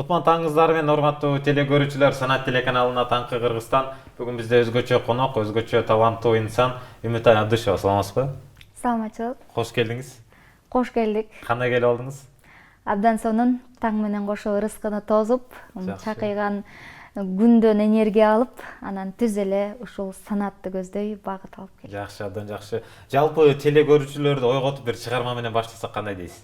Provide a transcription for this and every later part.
Кутман таңыңыздар менен урматтуу теле көрүүчүлөр, Санат телеканалына таңкы Кыргызстан. Бүгүн бизде өзгөчө конок, өзгөчө таланттуу инсан Үмүтай Абдышева. Саламатсызбы? Саламатчылык. Кош келдиңиз. Кош келдик. Кандай келип алдыңыз? Абдан сонун таң менен кошо ырыскыны тозуп, Жакшы. чакыйган күндөн энергия алып, анан түз эле ушул санатты көздөй багыт алып келдик. Жакшы, абдан жакшы. Жалпы теле көрүүчүлөрдү ойготуп бир чыгарма менен баштасак кандай дейсиз?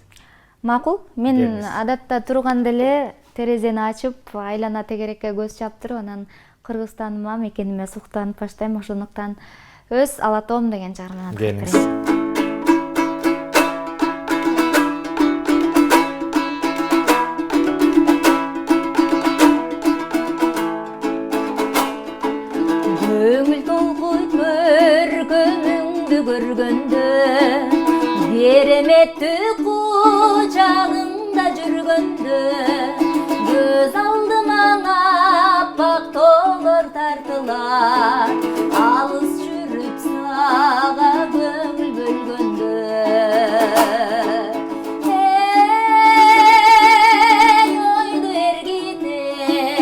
Макул. Мен Келиңиз. адатта турганда эле терезени ачып, айлана тегерекке көз чаптырып, анан Кыргызстаныма, мекениме суктанып баштайм. Ошондуктан өз Алатоом деген чыгарманы Келиңиз. Көңүл толкуйт көргөнүңдү көргөндө, кереметтүү кучагыңда жүргөндө, көз алдыма аппак тоолор тартылар, алыс жүрүп сага көңүл бөлгөндө. Ойду эргитет,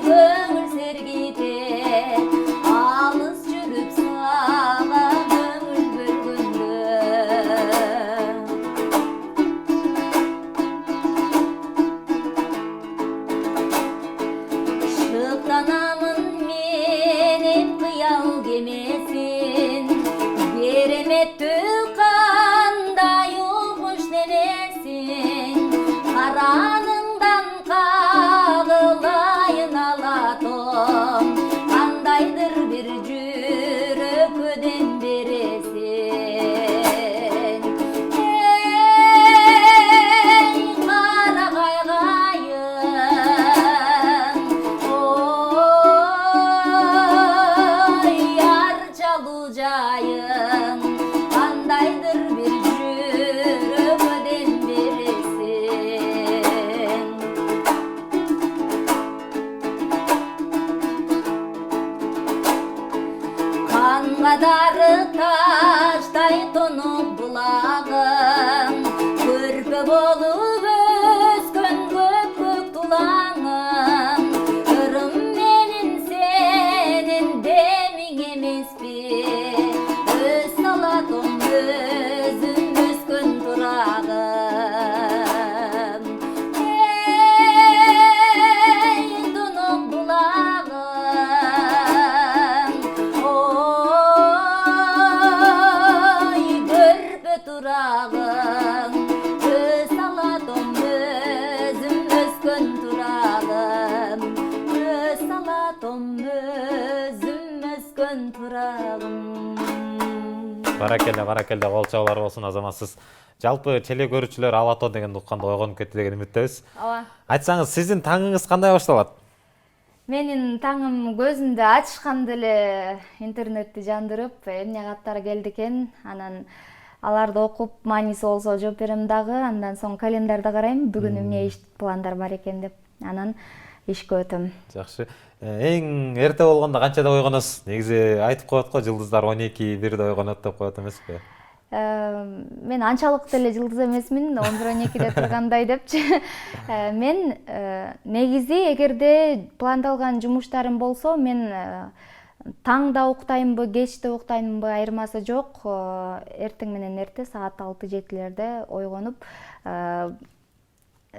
көңүл сергитет, алыс жүрүп сага көңүл бөлгөндө. Шыктанамын менин кыял кемесин, кереметтүү кандай угуш денесин, караныңдан кагылайын Алатоом, кандайдыр бир жүрөккө дем бересиң. Карагай кайын, арчалуу жайың, кандайдыр бир жүрөккө дем бересиң. Канга дарып таштай тонуп булагың, көрпө болуп өскөн көпкөк тулаңың, ырым менин сенин демиң эмеспи, өз Алатоом өзүм өскөн турагым. Тонуп булагың, көрпө турагың, өз Алатоом өзүм өскөн турагым, өз Алатоом өзүм өскөн турагым. Баракелде, кол чабуулар болсун азаматсыз. Жалпы теле көрүүчүлөр Алатоо дегенди укканда ойгонуп кетти деген үмүттөбүз. Ооба. Айтсаңыз, сиздин таңыңыз кандай башталат? Менин таңым көзүмдү ачышканда эле интернетти жандырып, эмне каттар келди экен, анан аларды окуп, мааниси болсо жооп берем дагы, андан соң календарда карайм, бүгүн эмне иш пландар бар экен деп, анан ишке өтөм. Жакшы. Эң эрте болгондо канчада ойгоносуз? Негизи айтып коет го, жылдыздар 12-1де ойгонот деп коет эмеспи? Мен анчалык деле жылдыз эмесмин, 11-12де тургандай депчи. Мен негизи эгерде пландалган жумуштарым болсо, мен таңда уктаймынбы, кечте уктаймынбы айырмасы жок. Эртең менен эрте саат 6-7лерде ойгонуп,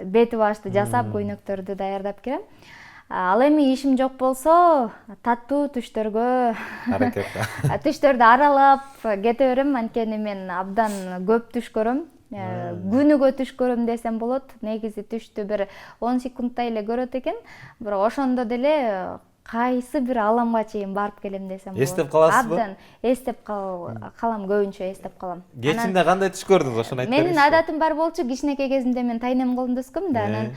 бети башты жасап, көйнөктөрдү даярдап келем. Ал эми ишим жок болсо, таттуу түштөргө түштөрдү аралап кете берем, анткени мен абдан көп түш көрөм. Күнүгө түш көрөм десем болот. Негизи түштү бир 10 секундтай эле көрөт экен, бирок ошондо деле кайсы бир аламга чейин барып келем десем болот. Эстеп каласызбы? Абдан эстеп калам, көбүнчө эстеп калам. Кечинде кандай түш көрдүңүз? Ошону айтып бериңизчи. Менин адатым бар болчу, кичинекей кезимде мен тайнем колунда өскөм да, анан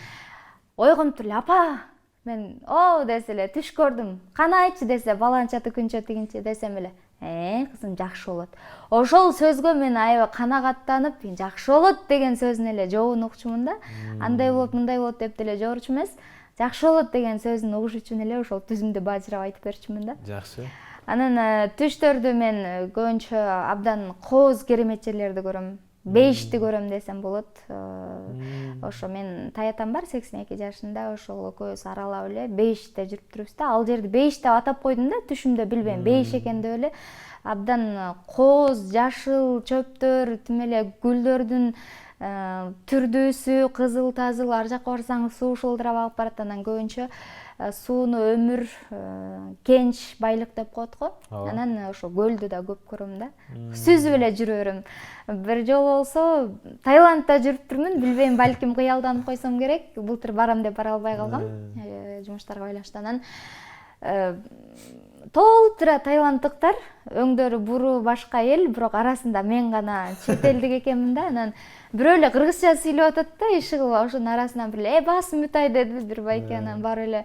ойгонуп эле, апа, мен десе эле түш көрдүм. Кана айтчы десе, баланчаты күнчө тигинчи десем эле, кызым жакшы болот. Ошол сөзгө мен аябай канагаттанып, жакшы болот деген сөзүн эле жообун укчумун да. Андай болот, мындай болот деп деле жооручу эмес. Жакшы болот деген сөзүн угуш үчүн эле ошол түзүмдү бажырап айтып берчүмүн да. Жакшы. Анан түштөрдү мен көбүнчө абдан кооз керемет жерлерди көрөм. 5'ti көрөм десем болот. Ошо мен таятам бар 82 жашында, ошол экөөбүз аралап эле 5'те жүрүп турубуз да. Ал жерди 5 деп атап койдум да, түшүмдө билбейм 5 экен деп эле. Абдан кооз, жашыл чөптөр, тим эле гүлдөрдүн түрдүүсү кызыл тазыл, ар жакка барсаңыз суу шылдырап агып барат. Анан көбүнчө сууну өмүр, кенч, байлык деп коет го. Анан ошо көлдү да көп көрөм да. Сүзүп эле жүрө берем. Бир жолу болсо Таиландда жүрүптүрмүн, билбейм, балким кыялданып койсом керек. Былтыр барам деп бара албай калгам, жумуштарга байланыштуу. Анан толтура таиланддыктар, өңдөрү буруу башка эл, бирок арасында мен гана чет элдик экенмин да. Анан бирөө эле кыргызча сүйлөп атат да, иши кылып, ошонун арасынан бир эле бас мутай деди бир байке. Анан барып эле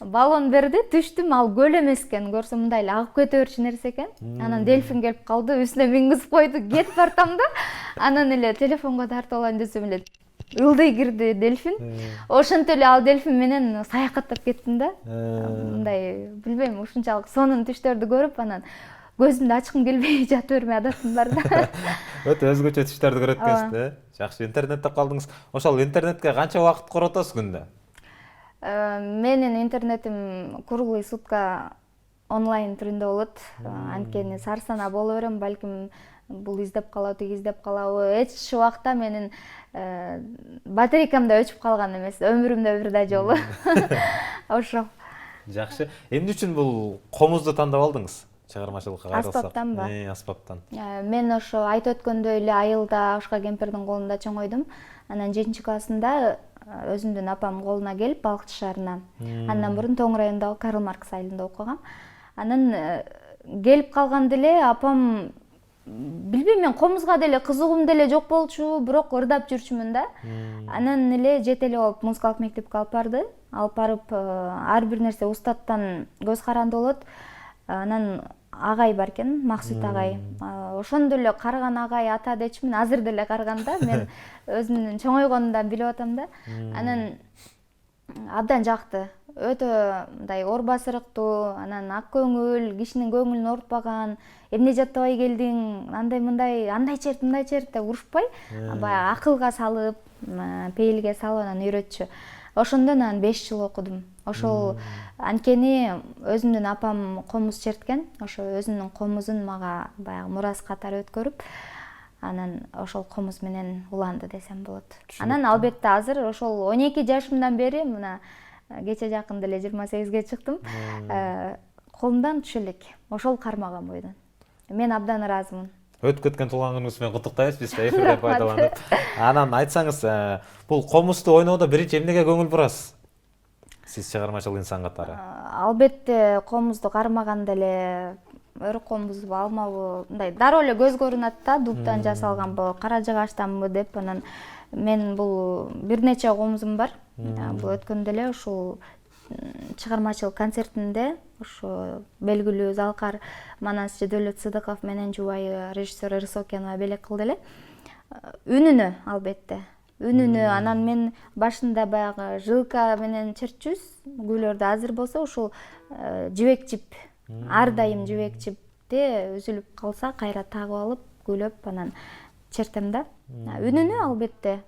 баллон берди, түштүм. Ал көл эмес экен, көрсөм мындай эле агып кете берчү нерсе экен. Анан дельфин келип калды, үстүнө мингизип койду, кетип бартам да. Анан эле телефонго тартып алайын десем эле ылдый кирди дельфин. Ошентип эле ал дельфин менен саякаттап кеттим да. Мындай, билбейм, ушунчалык сонун түштөрдү көрүп, анан көзүмдү ачкым келбей жата берме адатым бар да. Өтө өзгөчө түштөрдү көрөт экенсиз да. Жакшы, интернеттеп калдыңыз. Ошол интернетке канча убакыт коротосуз күндө? Менин интернетим круглый сутка онлайн түрүндө болот. Анткени сарсанаа боло берем, балким бул издеп калабы, тиги издеп калабы. Эч убакта менин батарейкам да өчүп калган эмес, өмүрүмдө бир да жолу. Ошо. Жакшы. Эмне үчүн бул комузду тандап алдыңыз? Чыгармачылыкка кайрылсак. Аспаптан ба? Аспаптан. Мен ошо айтып өткөндөй эле айылда Ашка кемпирдин колунда чоңойдум. Анан 7 классында өзүмдүн апам колуна келип, Балыкчы шаарына. Андан мурун Тоң районундагы Карл Маркс айылында окугам. Анан келип калганда эле апам, билбейм, мен комузга деле кызыгуум деле жок болчу, бирок ырдап жүрчүмүн да. Анан эле жете эле болуп музыкалык мектепке алып барды. Алып барып, ар бир нерсе устаттан көз каранды болот. Анан агай бар экен, Максут агай. Ошондо эле карган агай ата дечимин, азыр деле карганда. Мен өзүмдүн чоңойгонумдан билип атам да. Анан абдан жакты. Өтө мындай орбасырыктуу, анан ак көңүл, кишинин көңүлүн оорутпаган, эмне жаттабай келдиң, андай мындай, андай черт, мындай черт деп урушпай, баягы акылга салып, пейилге салып анан үйрөтчү. Ошондон анан 5 жыл окудум. Ошол анткени өзүмдүн апам комуз черткен, ошо өзүнүн комузун мага баягы мурас катары өткөрүп, анан ошол комуз менен уланды десем болот. Анан албетте азыр ошол 12 жашымдан бери, мына кече жакын деле 28ге чыктым, колумдан түшө элек. Ошол кармаган бойдон. Мен абдан ыраазымын. Өтүп кеткен туулган күнүңүз менен куттуктайбыз, биз эфирде пайдаланып. Анан айтсаңыз, бул комузду ойноодо биринчи эмнеге көңүл бурасыз? Сиз чыгармачыл инсан катары. Албетте комузду кармаганда эле өрүк комузбу, алмабы, мындай дароо эле көзгө көрүнөт да, дубтан жасалганбы, кара жыгачтанбы деп. Анан мен бул бир нече комузум бар. Бул өткөндө эле ушул чыгармачылык концертинде ошо белгилүү Залкар Манасчы Дөөлөт Сыдыков менен жубайы режиссер Ырсокенова белек кылды эле. Үнүнө албетте. Үнүнө, анан мен башында баягы жылка менен чертчүбүз, гүлөрдү. Азыр болсо ушул жибек жип, ар дайым жибек жипти үзүлүп калса кайра тагып алып, гүлөп анан чертем да. Үнүнө албетте.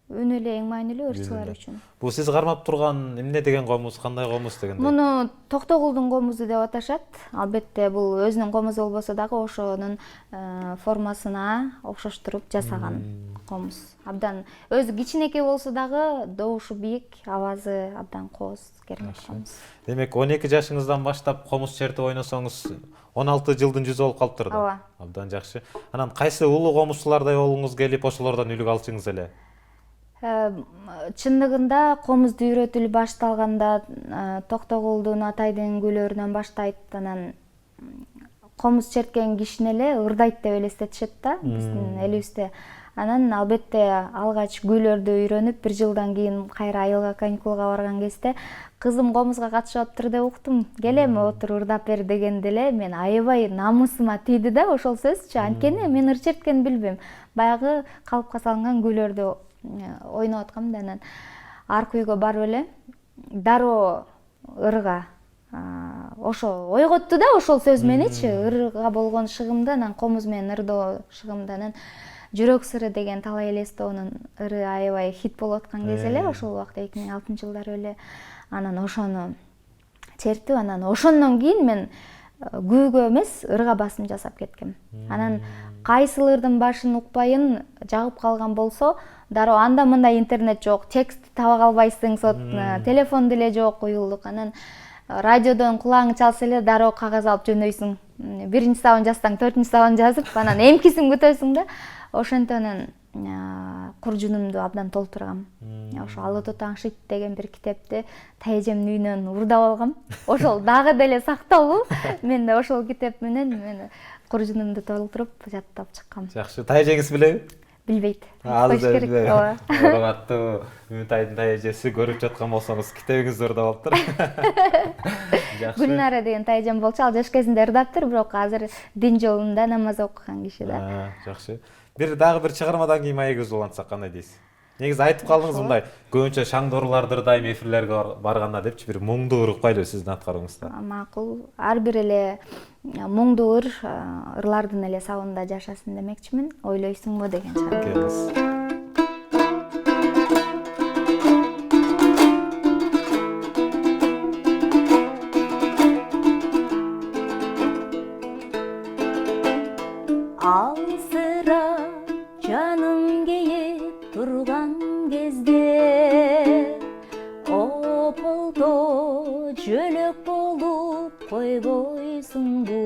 Үн эле эң маанилүү ырчылар үчүн. Бул сиз кармап турган эмне деген комуз, кандай комуз дегенде? Муну Токтогулдун комузу деп аташат. Албетте бул өзүнүн комузу болбосо дагы ошонун формасына окшоштуруп жасаган комуз. Абдан өзү кичинекей болсо дагы добушу бийик, абазы абдан кооз керемет комуз. Демек 12 жашыңыздан баштап комуз чертип ойносоңуз 16 жылдын жүзү болуп калыптыр да. Ооба. Абдан жакшы. Анан кайсы улуу комузчулардай болгуңуз келип, ошолордон үлгү алчыңыз эле? Чындыгында комузду үйрөтүлүп башталганда Токтогулдун Атайдын гүлөрүнөн баштайт. Анан комуз черткен кишини эле ырдайт деп элестетишет да биздин элибизде. Анан албетте алгач гүлөрдү үйрөнүп, 1 жылдан кийин кайра айылга каникулга барган кезде кызым комузга катышып атыптыр деп уктум. Келеме отур ырдап бер дегенде эле мен аябай намысыма тийди да ошол сөзчү. Анткени мен ыр черткенди билбейм. Баягы калыпка салынган гүлөрдү ойноп аткам да. Анан аркы үйгө барып эле дароо ырга ошо ойготту да ошол сөз меничи, ырга болгон шыгымды, анан комуз менен ырдоо шыгымды. Анан Жүрөк сыры деген Талай Элестовдун ыры аябай хит болуп аткан кез эле, ошол убакта 2006-жылдары эле. Анан ошону чертип, анан ошондон кийин мен күүгө эмес, ырга басым жасап кеткем. Анан кайсыл ырдын башын укпайын жагып калган болсо, дароо анда мында интернет жок, текст таба калбайсың, телефон деле жок, уюлдук. Анан радиодон кулагың чалса эле дароо кагаз алып жөнөйсүң. Биринчи сабын жазсаң, 4-чү сабын жазып, анан эмкисин күтөсүң да. Ошентенен куржунумду абдан толтургам. Ошо Алы Тутаң Шит деген бир китепти тайжемдин үйүнөн урдап алгам. Ошол дагы деле сакталуу. Мен да ошол китеп менен мен куржунумду толтуруп жаттап чыккам. Жакшы. Тайжеңиз билеби? Билбейт. Азыр билбейм. Ургаттуу Үмүтайдын тайжеси көрүп жаткан болсоңуз китебиңизди ырдап алыптыр. Жакшы. Гүлнара деген тайжем болчу, ал жаш кезинде ырдаптыр, бирок азыр дин жолунда намаз окуган киши да. Жакшы. Дагы бир чыгармадан кийин маегибизди улантсак кандай дейсиз? Негизи айтып калдыңыз мындай, көбүнчө шаңдорларды ырдайм эфирлерге барганда депчи, бир моңдуу ыр укпайлы сиздин аткарууңузда. Макул. Ар бир эле моңдуу ырлардын эле сабында жашасын демекчимин. Ойлойсуңбу деген чыгарма. Жаным кейип турган кезде ополто жөлөк болуп койбойсуңбу,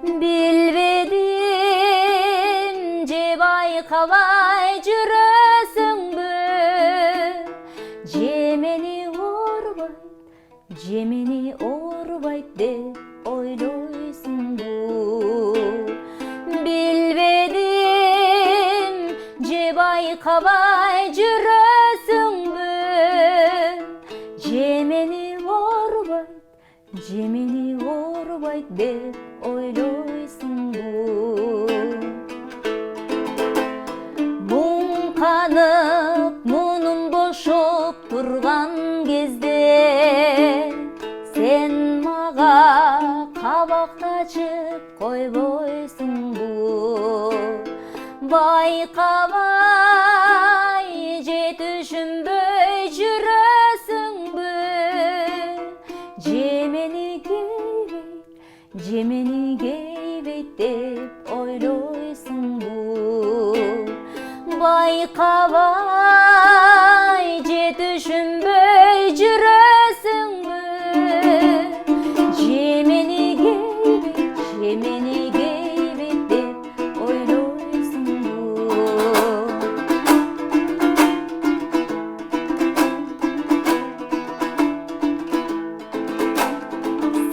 билбедим же байкабай жүрөсүңбү, же мени оорубайт деп ойлойсуңбу, байкабай жүрөсүңбү, же мени оорубайт деп ойлойсуңбу. Муң канып, мунум бошоп турган кезде сен мага кабак тачып койбойсуңбу, байкабай же түшүнбөй жүрөсүңбү, же мени кейбейт деп ойлойсуңбу, байкабай же түшүнбөй жүрөсүңбү, же мени кейбейт деп ойлойсуңбу.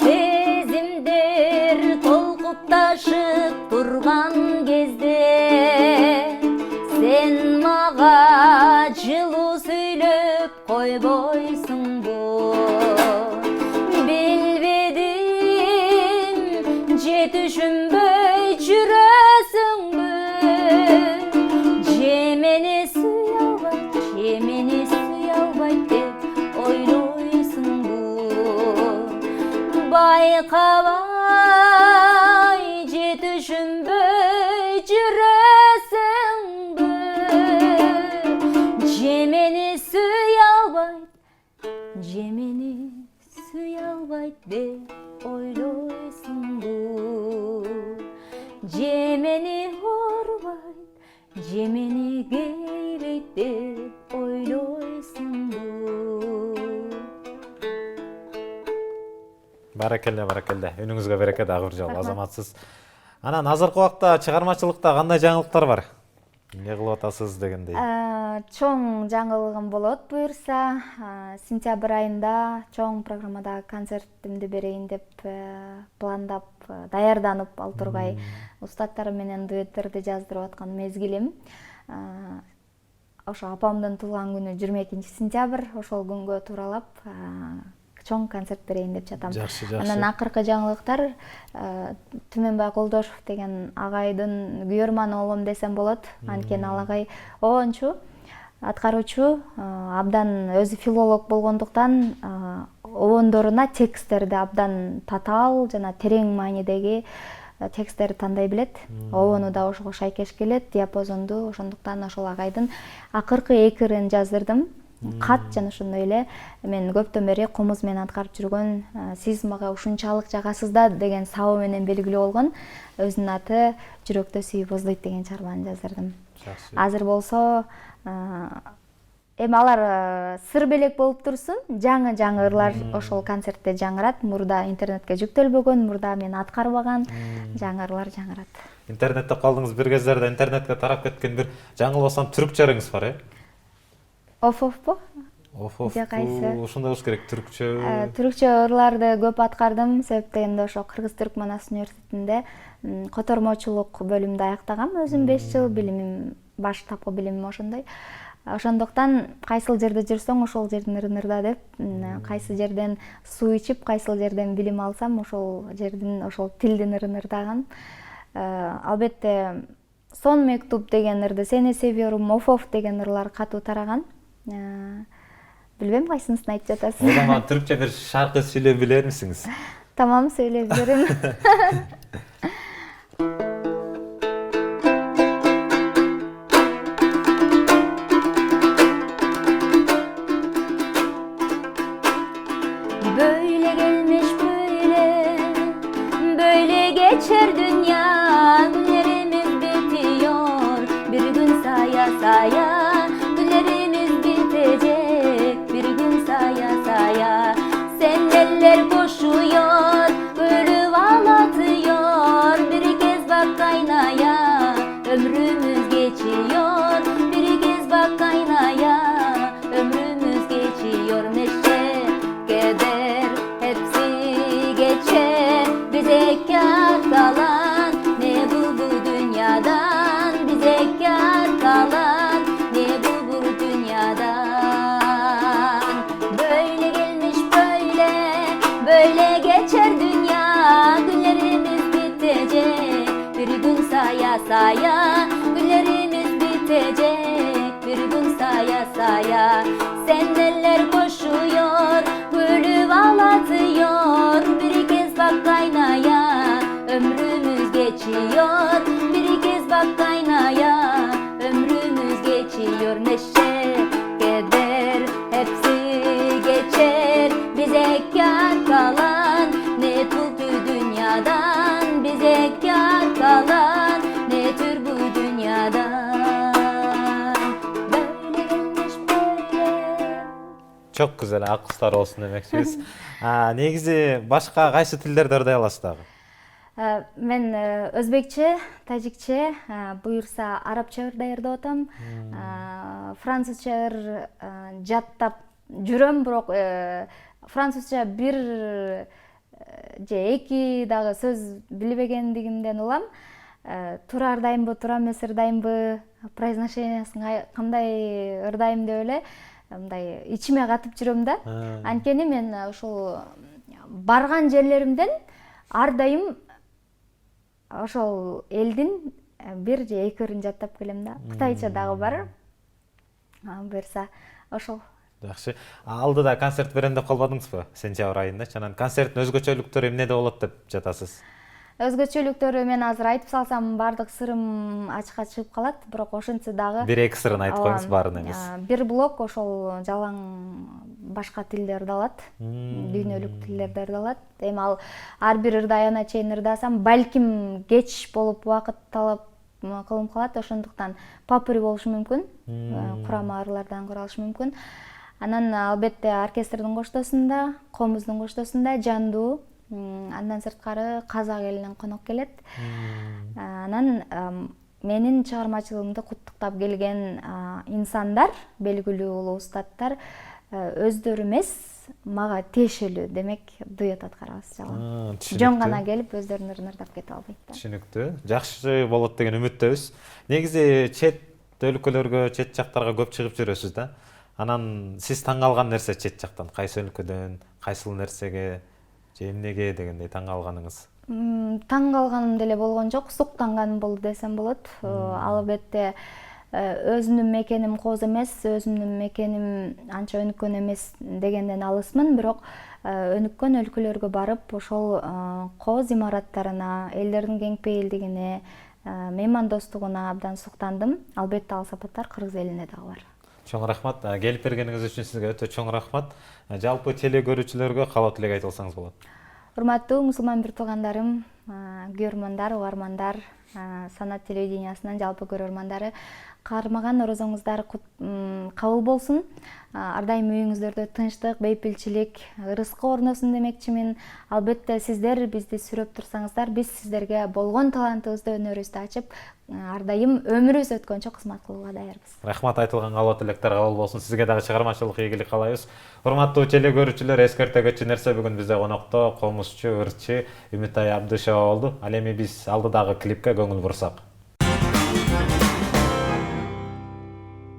Сезимдер толкуп ташып турган кезде сен мага жылуу сүйлөп койбойсуңбу, билбедим же түшүнбөй жүрөсүңбү, же мени сүйө албайт деп ойлойсуңбу, байкабай же түшүнбөй жүрөсүңбү, же мени сүйө албайт деп ойлойсуңбу, же мени оорубайт, же мени кейбейт деп ойлойсуңбу. Баракелде. Үнүңүзгө береке, дагы бир жолу азаматсыз. Анан азыркы убакта чыгармачылыкта кандай жаңылыктар бар? Эмне кылып атасыз дегендей? Чоң жаңылыгым болот буюрса, сентябрь айында чоң программада концертимди берейин деп пландап, даярданып ал тургай устаттарым менен дуэттерди жаздырып аткан мезгилим. Ошо апамдын туулган күнү 22 сентябрь, ошол күнгө тууралап чоң концерт берейин деп жатам. Жакшы. Анан акыркы жаңылыктар Түмөнбай Колдошев деген агайдын күйөрман оолум десем болот. Анткени ал агай оончу, аткаруучу, абдан өзү филолог болгондуктан обондоруна тексттерди абдан татаал жана терең маанидеги тексттерди тандай билет, обону да ошого шайкеш келет, диапазонду, ошондуктан ошол агайдын акыркы 2 ырын жаздырдым. Кат жана ошондой эле мен көптөн бери комуз менен аткарып жүргөн сиз мага ушунчалык жагасыз да деген сабы менен белгилүү болгон өзүнүн аты жүрөктө сүйүү боздойт деген чыгарманы жаздырдым. Азыр болсо эми алар сыр белек болуп турсун, жаңы ырлар ошол концертте жаңырат. Мурда интернетке жүктөлбөгөн, мурда мен аткарбаган жаңы ырлар жаңырат. Интернетте калдыңыз бир кездерде, интернетке тарап кеткен бир жаңылбасам түркчө ырыңыз бар, Оф-офпу? Оф-оф. Же кайсы? Ошондой болуш керек, түркчө. Түркчө ырларды көп аткардым, себептен ошо Кыргыз-Түркманас университетинде котормочулук бөлүмдү аяктагам. Өзүм 5 жыл билимим, баштапкы билимим ошондой. Ошондуктан кайсыл жерде жүрсөң, ошол жердин ырын ырда деп, кайсы жерден суу ичип, кайсыл жерден билим алсам, ошол жердин, ошол тилдин ырын ырдаган. Албетте Сон мектуб деген ырды, Сени севиyorum, Оф-оф деген ырлар катуу тараган. Билбейм кайсынысын айтып жатасыз. О zaman түркчө бир шаркы сүйлөп билер мисиңиз? Tamam, söyleyebilirim. Böyle gelmiş böyle, böyle geçer dünya. Günlerimiz bitiyor, bir gün saya saya. Günlerimiz bitecek, bir gün saya saya. Sen eller koşuyor, ölü ağlatıyor. Bir kez bak aynaya, ömrümüz geçiyor. Bir kez bak aynaya, ömrümüz geçiyor. Neşe, keder, hepsi geçer. Bize kâr kalan ne bu dünyadan. Bize kâr kalan ne bu dünyadan. Böyle gelmiş böyle, böyle geçer dünya. Günlerimiz bitecek, bir gün saya saya. Günlerimiz bitecek, bir gün saya saya. Sen eller koşuyor, gülüp ağlatıyor. Bir kez bak aynaya, ömrümüz geçiyor. Bir kez bak aynaya, ömrümüz geçiyor. Neşe, keder, hepsi geçer. Bize kâr kalan ne bu dünyadan. Bize kâr kalan ne tür bu dünyadan. Böyle gelmiş böyle. Çok güzel, akışlar olsun demekçiyiz. Негизи башка кайсы тилдерди ырдай аласыз дагы? Мен өзбекче, тажикче, буюрса арабча ырдай ырдап атам. Французча ыр жаттап жүрөм, бирок французча бир же эки дагы сөз билбегендигимден улам. Туура ырдайымбы, туура эмес ырдайымбы, произношениясын кандай ырдайм деп эле мындай ичиме катып жүрөм да. Анткени мен ушул барган жерлеримден ар дайым ошол элдин бир же эки ырын жаттап келем да. Кытайча дагы бар. Буюрса ошол. Жакшы. Алдыда концерт берем деп калбадыңызбы? Сентябрь айында. Анан концерттин өзгөчөлүктөрү эмнеде болот деп жатасыз? Өзгөчөлүктөрү мен азыр айтып салсам баардык сырым ачыкка чыгып калат, бирок ошентсе дагы Бир эки сырын айтып коюңуз, баарын эмес. Бир блок ошол жалаң башка тилде ырдалат, дүйнөлүк тилдерде ырдалат. Эми ал ар бир ырды аягына чейин ырдасам, балким кеч болуп убакыт талап кылынып калат, ошондуктан попури болушу мүмкүн, курама ырлардан куралышы мүмкүн. Анан албетте оркестрдин коштосунда, комуздун коштосунда жандуу, андан сырткары казак элинен конок келет. Анан менин чыгармачылыгымды куттуктап келген инсандар, белгилүү улуу устаттар өздөрү эмес, мага тиешелүү, демек дуэт аткарабыз жалаң. Жөн гана келип өздөрүнүн ырын ырдап кетип албайт да. Түшүнүктүү. Жакшы болот деген үмүттөбүз. Негизи чет өлкөлөргө, чет жактарга көп чыгып жүрөсүз да. Анан сиз таң калган нерсе чет жактан, кайсы өлкөдөн, кайсыл нерсеге, же эмнеге дегендей таң калганыңыз? Таң калганым деле болгон жок, суктанганым болду десем болот. Албетте өзүмдүн мекеним кооз эмес, өзүмдүн мекеним анча өнүккөн эмес дегенден алысмын, бирок өнүккөн өлкөлөргө барып ошол кооз имараттарына, элдердин кең пейилдигине, меймандостугуна абдан суктандым. Албетте ал сапаттар кыргыз элине дагы бар. Чоң рахмат. Келип бергениңиз үчүн сизге өтө чоң рахмат. Жалпы теле көрүүчүлөргө каалоо тилек айтып алсаңыз болот. Урматтуу мусулман бир туугандарым, көрөрмандар, угармандар, Санат телевидениясынын жалпы көрөрмандары, кармаган орозоңуздар кабыл болсун. Ар дайым үйүңүздөрдө тынчтык, бейпилчилик, ырыскы орносун демекчимин. Албетте сиздер бизди сүрөп турсаңыздар, биз сиздерге болгон талантыбызды, өнөрүбүздү ачып, ар дайым өмүрүбүз өткөнчө кызмат кылууга даярбыз. Рахмат, айтылган каалоо тилектер кабыл болсун. Сизге дагы чыгармачылык ийгилик каалайбыз. Урматтуу теле көрүүчүлөр, эскерте кетчү нерсе бүгүн бизде конокто комузчу, ырчы Үмүтай Абдышева болду. Ал эми биз алдыдагы клипке көңүл бурсак.